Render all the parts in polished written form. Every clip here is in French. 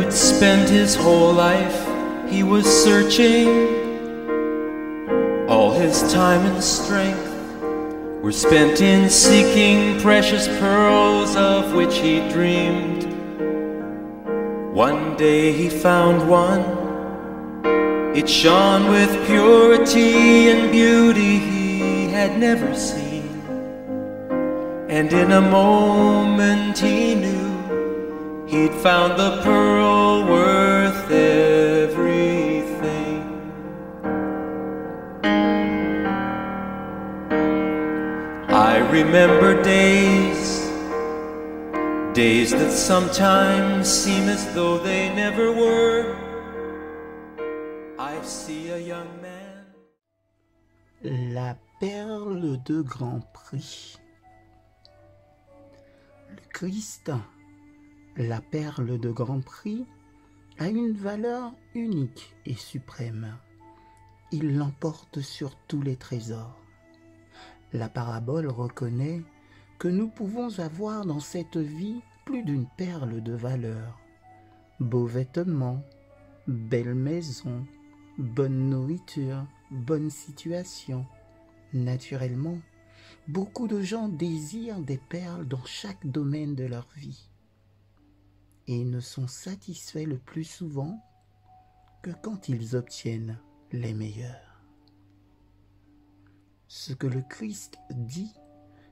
would spend his whole life, he was searching. All his time and strength were spent in seeking precious pearls of which he dreamed. One day he found one. It shone with purity and beauty he had never seen. And in a moment he knew he'd found the pearl worth everything. I remember days that sometimes seem as though they never were. I see a young man. La perle de Grand Prix. Le Christ, la perle de Grand Prix, a une valeur unique et suprême. Il l'emporte sur tous les trésors. La parabole reconnaît que nous pouvons avoir dans cette vie plus d'une perle de valeur. Beaux vêtements, belle maison, bonne nourriture, bonne situation. Naturellement, beaucoup de gens désirent des perles dans chaque domaine de leur vie et ne sont satisfaits le plus souvent que quand ils obtiennent les meilleurs. Ce que le Christ dit,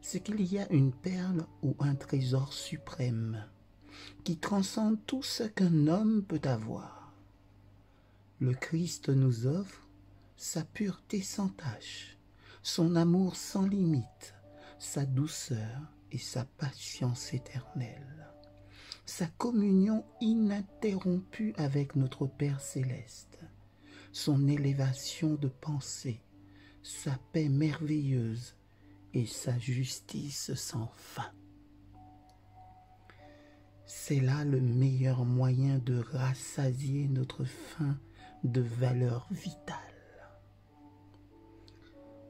c'est qu'il y a une perle ou un trésor suprême qui transcende tout ce qu'un homme peut avoir. Le Christ nous offre sa pureté sans tache, son amour sans limite, sa douceur et sa patience éternelle, sa communion ininterrompue avec notre Père céleste, son élévation de pensée, sa paix merveilleuse et sa justice sans fin. C'est là le meilleur moyen de rassasier notre faim de valeur vitale.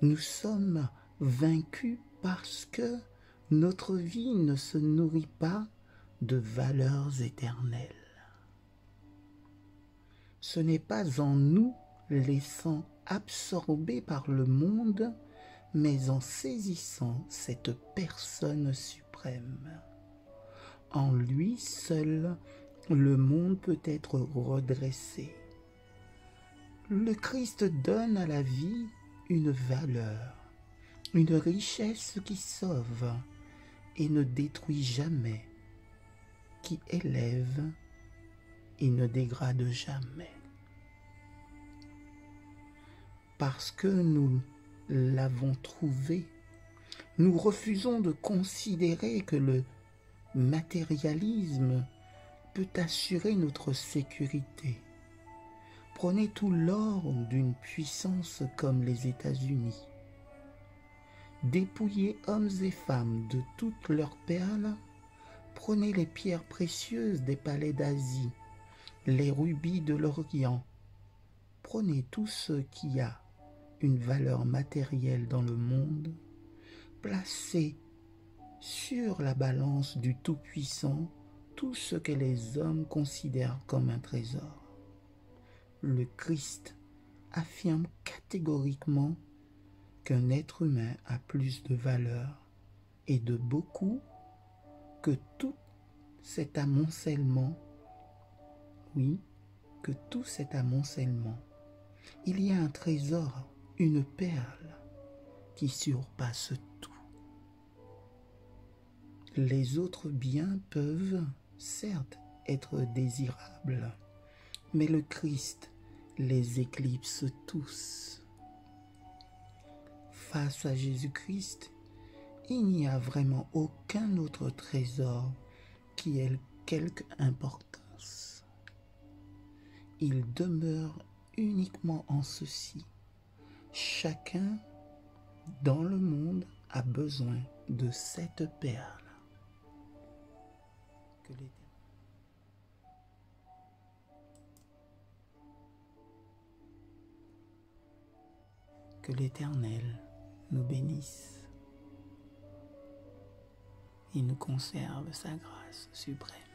Nous sommes vaincus parce que notre vie ne se nourrit pas de valeurs éternelles. Ce n'est pas en nous laissant absorber par le monde, mais en saisissant cette personne suprême. En lui seul, le monde peut être redressé. Le Christ donne à la vie une valeur, une richesse qui sauve et ne détruit jamais, qui élève et ne dégrade jamais. Parce que nous l'avons trouvé, nous refusons de considérer que le matérialisme peut assurer notre sécurité. Prenez tout l'or d'une puissance comme les États-Unis. Dépouillez hommes et femmes de toutes leurs perles. Prenez les pierres précieuses des palais d'Asie, les rubis de l'Orient. Prenez tout ce qui a une valeur matérielle dans le monde, placez sur la balance du Tout-Puissant tout ce que les hommes considèrent comme un trésor. Le Christ affirme catégoriquement qu'un être humain a plus de valeur et de beaucoup que tout cet amoncellement. Oui, que tout cet amoncellement. Il y a un trésor, une perle qui surpasse tout. Les autres biens peuvent, certes, être désirables, mais le Christ les éclipse tous. Face à Jésus-Christ, il n'y a vraiment aucun autre trésor qui ait quelque importance. Il demeure uniquement en ceci. Chacun dans le monde a besoin de cette perle. Que l'Éternel nous bénisse et nous conserve sa grâce suprême.